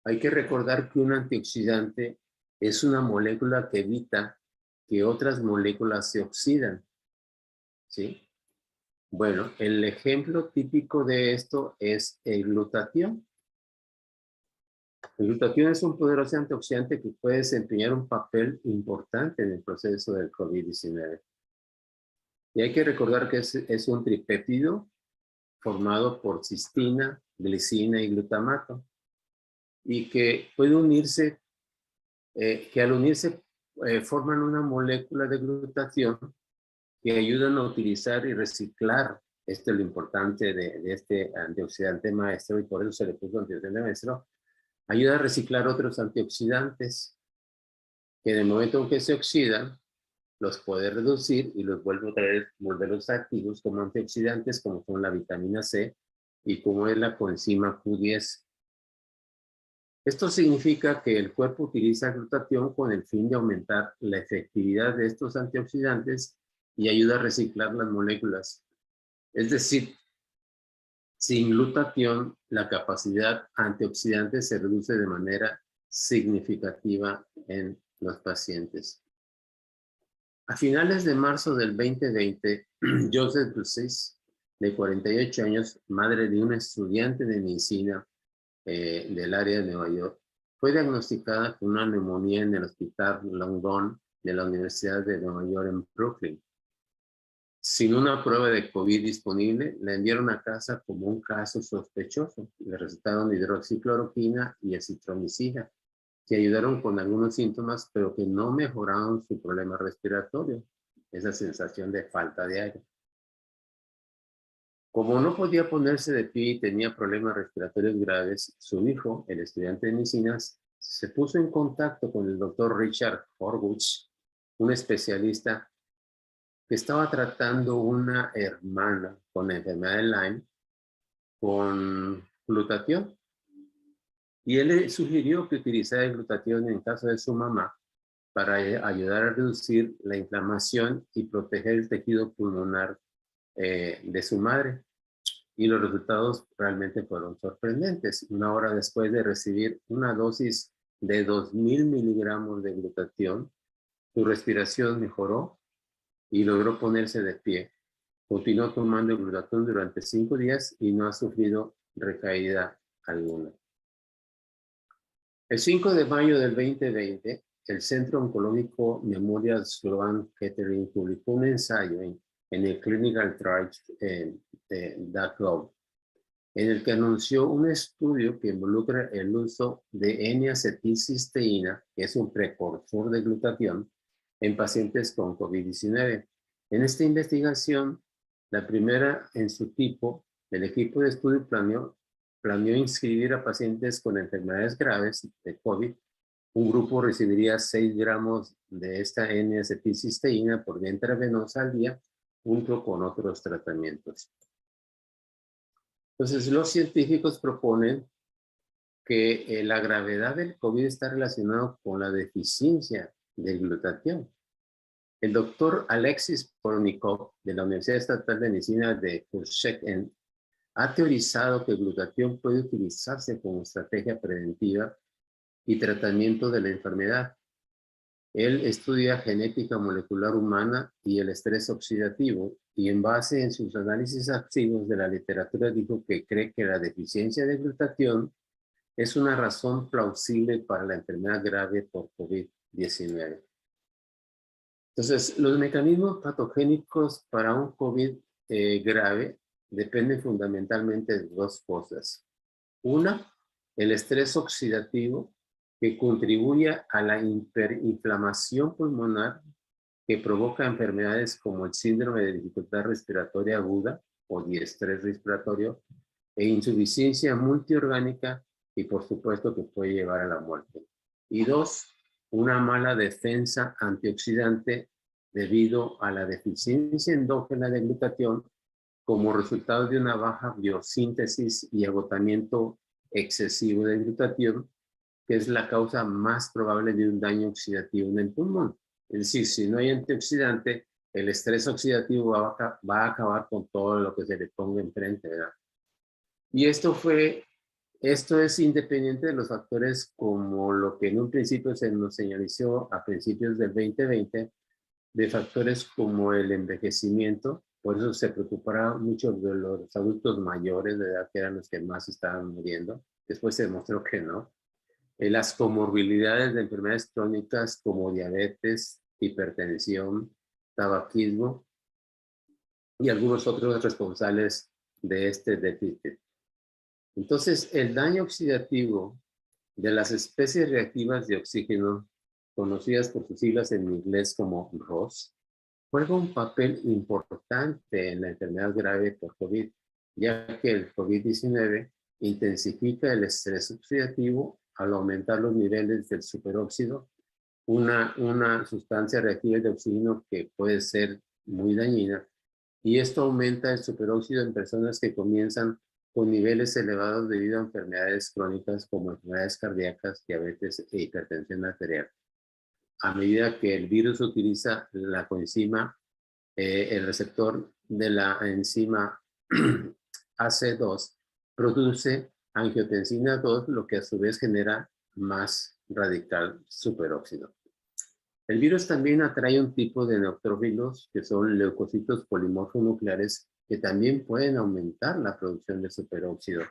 Hay que recordar que un antioxidante es una molécula que evita que otras moléculas se oxidan, ¿sí? Bueno, el ejemplo típico de esto es el glutatión. El glutatión es un poderoso antioxidante que puede desempeñar un papel importante en el proceso del COVID-19. Y hay que recordar que es un tripéptido formado por cistina, glicina y glutamato, y que puede unirse, que al unirse forman una molécula de glutatión que ayudan a utilizar y reciclar. Esto es lo importante de este antioxidante maestro, y por eso se le puso antioxidante maestro. Ayuda a reciclar otros antioxidantes que en el momento en que se oxidan, los puede reducir y los vuelve a traer, volverlos activos como antioxidantes, como son la vitamina C y como es la coenzima Q10. Esto significa que el cuerpo utiliza glutatión con el fin de aumentar la efectividad de estos antioxidantes y ayuda a reciclar las moléculas. Es decir, sin glutatión, la capacidad antioxidante se reduce de manera significativa en los pacientes. A finales de marzo del 2020, Joseph Dussis, de 48 años, madre de una estudiante de medicina del área de Nueva York, fue diagnosticada con una neumonía en el Hospital Langone de la Universidad de Nueva York en Brooklyn. Sin una prueba de COVID disponible, la enviaron a casa como un caso sospechoso. Le recetaron hidroxicloroquina y acitromicina, que ayudaron con algunos síntomas, pero que no mejoraron su problema respiratorio, esa sensación de falta de aire. Como no podía ponerse de pie y tenía problemas respiratorios graves, su hijo, el estudiante de medicinas, se puso en contacto con el doctor Richard Horwitz, un especialista que estaba tratando una hermana con la enfermedad de Lyme con glutatión. Y él le sugirió que utilizara el glutatión en caso de su mamá para ayudar a reducir la inflamación y proteger el tejido pulmonar de su madre. Y los resultados realmente fueron sorprendentes. Una hora después de recibir una dosis de 2000 miligramos de glutatión, su respiración mejoró y logró ponerse de pie. Continuó tomando el glutatión durante 5 días y no ha sufrido recaída alguna. El 5 de mayo del 2020, el Centro Oncológico Memorial Sloan Kettering publicó un ensayo en el clinicaltrials.gov, en el que anunció un estudio que involucra el uso de N-acetilcisteína, que es un precursor de glutatión, en pacientes con COVID-19. En esta investigación, la primera en su tipo, el equipo de estudio planeó inscribir a pacientes con enfermedades graves de COVID. Un grupo recibiría 6 gramos de esta N-acetilcisteína por vía intravenosa al día, junto con otros tratamientos. Entonces, los científicos proponen que la gravedad del COVID está relacionada con la deficiencia de glutatión. El doctor Alexis Pornikov, de la Universidad Estatal de Medicina de Kushchek, ha teorizado que el glutatión puede utilizarse como estrategia preventiva y tratamiento de la enfermedad. Él estudia genética molecular humana y el estrés oxidativo, y en base en sus análisis activos de la literatura dijo que cree que la deficiencia de glutatión es una razón plausible para la enfermedad grave por COVID-19. Entonces, los mecanismos patogénicos para un COVID grave dependen fundamentalmente de 2 cosas. Una, el estrés oxidativo, que contribuye a la hiperinflamación pulmonar que provoca enfermedades como el síndrome de dificultad respiratoria aguda o diestrés respiratorio e insuficiencia multiorgánica, y por supuesto que puede llevar a la muerte. Y 2, una mala defensa antioxidante debido a la deficiencia endógena de glutatión como resultado de una baja biosíntesis y agotamiento excesivo de glutatión, que es la causa más probable de un daño oxidativo en el pulmón. Es decir, si no hay antioxidante, el estrés oxidativo va a acabar con todo lo que se le ponga enfrente, ¿verdad? Y esto fue Esto es independiente de los factores como lo que en un principio se nos señalizó a principios del 2020, de factores como el envejecimiento. Por eso se preocupará mucho de los adultos mayores de edad, que eran los que más estaban muriendo. Después se demostró que no. Las comorbilidades de enfermedades crónicas como diabetes, hipertensión, tabaquismo y algunos otros responsables de este déficit. Entonces, el daño oxidativo de las especies reactivas de oxígeno, conocidas por sus siglas en inglés como ROS, juega un papel importante en la enfermedad grave por COVID, ya que el COVID-19 intensifica el estrés oxidativo al aumentar los niveles del superóxido, una sustancia reactiva de oxígeno que puede ser muy dañina, y esto aumenta el superóxido en personas que comienzan con niveles elevados debido a enfermedades crónicas como enfermedades cardíacas, diabetes e hipertensión arterial. A medida que el virus utiliza la coenzima, el receptor de la enzima AC2 produce angiotensina 2, lo que a su vez genera más radical superóxido. El virus también atrae un tipo de neutrófilos que son leucocitos polimorfonucleares que también pueden aumentar la producción de superóxido.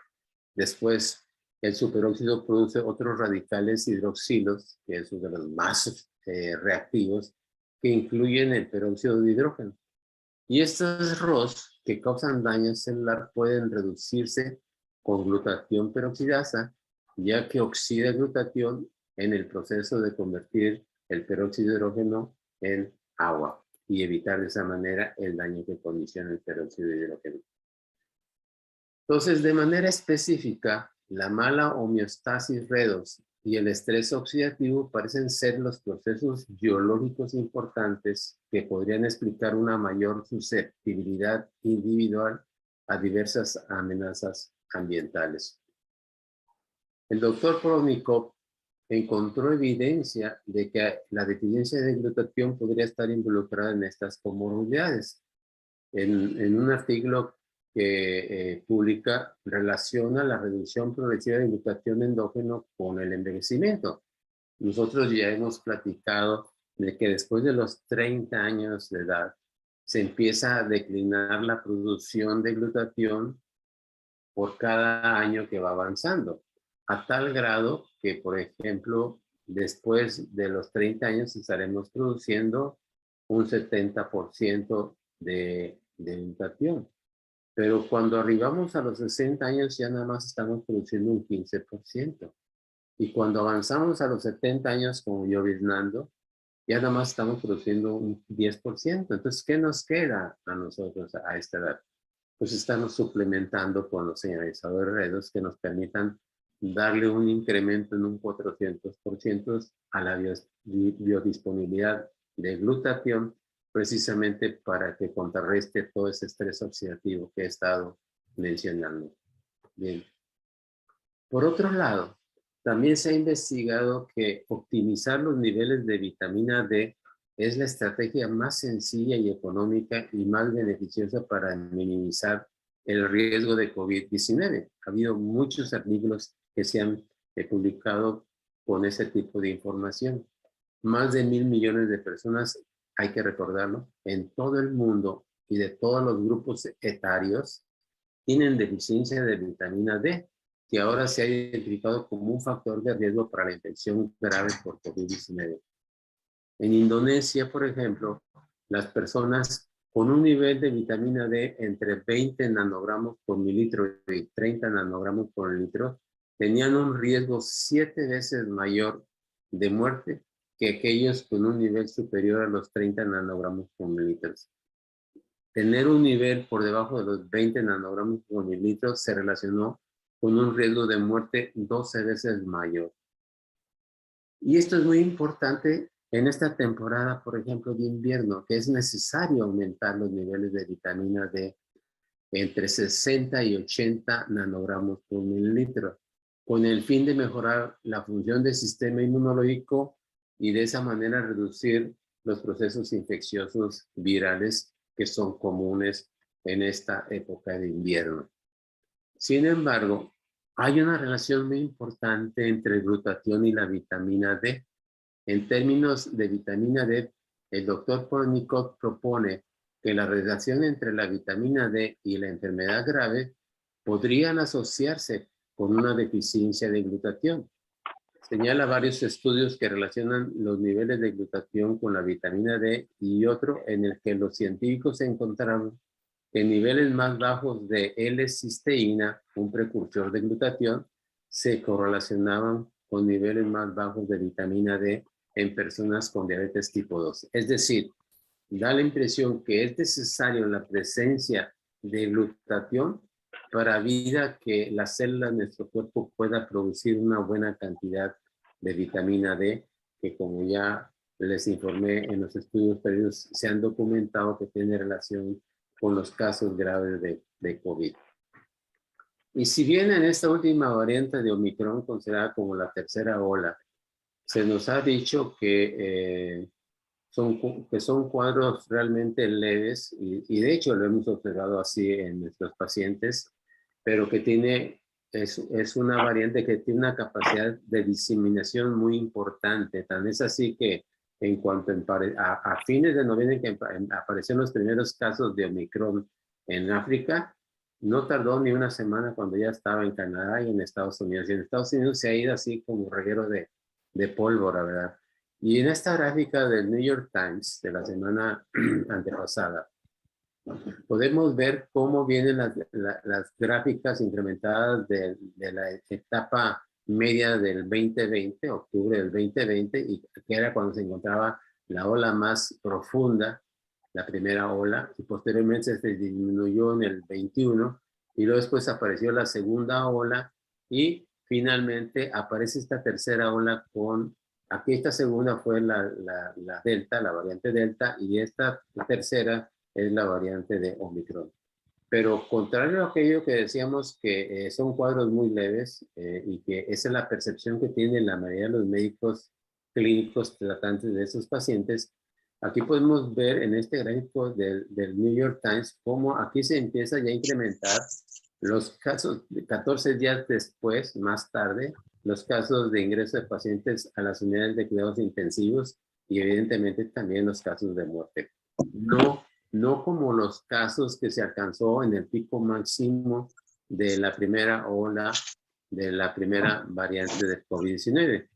Después, el superóxido produce otros radicales hidroxilos, que es uno de los más reactivos, que incluyen el peróxido de hidrógeno. Y estos ROS que causan daño celular pueden reducirse con glutatión peroxidasa, ya que oxida el glutatión en el proceso de convertir el peróxido de hidrógeno en agua y evitar de esa manera el daño que condiciona el peróxido de hidrógeno. Entonces, de manera específica, la mala homeostasis redox y el estrés oxidativo parecen ser los procesos biológicos importantes que podrían explicar una mayor susceptibilidad individual a diversas amenazas ambientales. El doctor Pronikov encontró evidencia de que la deficiencia de glutatión podría estar involucrada en estas comorbilidades. En un artículo que publica, relaciona la reducción progresiva de glutatión endógeno con el envejecimiento. Nosotros ya hemos platicado de que después de los 30 años de edad se empieza a declinar la producción de glutatión por cada año que va avanzando, a tal grado que, por ejemplo, después de los 30 años estaremos produciendo un 70% de glutatión. Pero cuando arribamos a los 60 años ya nada más estamos produciendo un 15%. Y cuando avanzamos a los 70 años, como yo Nando, ya nada más estamos produciendo un 10%. Entonces, ¿qué nos queda a nosotros a esta edad? Pues estamos suplementando con los señalizadores redos que nos permitan darle un incremento en un 400% a la biodisponibilidad de glutatión, precisamente para que contrarreste todo ese estrés oxidativo que he estado mencionando. Bien. Por otro lado, también se ha investigado que optimizar los niveles de vitamina D es la estrategia más sencilla y económica y más beneficiosa para minimizar el riesgo de COVID-19. Ha habido muchos artículos que se han publicado con ese tipo de información. Más de 1.000 millones de personas, hay que recordarlo, en todo el mundo y de todos los grupos etarios tienen deficiencia de vitamina D, que ahora se ha identificado como un factor de riesgo para la infección grave por COVID-19. En Indonesia, por ejemplo, las personas con un nivel de vitamina D entre 20 nanogramos por mililitro y 30 nanogramos por litro tenían un riesgo 7 veces mayor de muerte que aquellos con un nivel superior a los 30 nanogramos por mililitro. Tener un nivel por debajo de los 20 nanogramos por mililitro se relacionó con un riesgo de muerte 12 veces mayor. Y esto es muy importante en esta temporada, por ejemplo, de invierno, que es necesario aumentar los niveles de vitamina D entre 60 y 80 nanogramos por mililitro, con el fin de mejorar la función del sistema inmunológico y de esa manera reducir los procesos infecciosos virales que son comunes en esta época de invierno. Sin embargo, Hay una relación muy importante entre el glutatión y la vitamina D. En términos de vitamina D, el doctor Pornicott propone que la relación entre la vitamina D y la enfermedad grave podrían asociarse con una deficiencia de glutatión. Señala varios estudios que relacionan los niveles de glutatión con la vitamina D y otro en el que los científicos encontraron que niveles más bajos de L-cisteína, un precursor de glutatión, se correlacionaban con niveles más bajos de vitamina D en personas con diabetes tipo 2. Es decir, da la impresión que es necesario la presencia de glutatión para vida que las células de nuestro cuerpo pueda producir una buena cantidad de vitamina D, que como ya les informé en los estudios previos, se han documentado que tiene relación con los casos graves de COVID. Y si bien en esta última variante de Omicron, considerada como la tercera ola, se nos ha dicho que son cuadros realmente leves y de hecho lo hemos observado así en nuestros pacientes, pero que es una variante que tiene una capacidad de diseminación muy importante. Tan es así que en cuanto a fines de noviembre que aparecieron los primeros casos de Omicron en África, no tardó ni una semana cuando ya estaba en Canadá y en Estados Unidos. Y en Estados Unidos se ha ido así como reguero de pólvora, ¿verdad? Y en esta gráfica del New York Times de la semana antepasada, podemos ver cómo vienen las gráficas incrementadas de la etapa media del 2020, octubre del 2020, y que era cuando se encontraba la ola más profunda, la primera ola, y posteriormente se disminuyó en el 21, y luego después apareció la segunda ola, y finalmente aparece esta tercera ola aquí esta segunda fue la Delta, la variante Delta, y esta tercera es la variante de Omicron. Pero contrario a aquello que decíamos que son cuadros muy leves y que esa es la percepción que tienen la mayoría de los médicos clínicos tratantes de esos pacientes, aquí podemos ver en este gráfico del New York Times cómo aquí se empieza ya a incrementar los casos de 14 días después, más tarde, los casos de ingreso de pacientes a las unidades de cuidados intensivos y evidentemente también los casos de muerte. No como los casos que se alcanzó en el pico máximo de la primera ola, de la primera variante del COVID-19.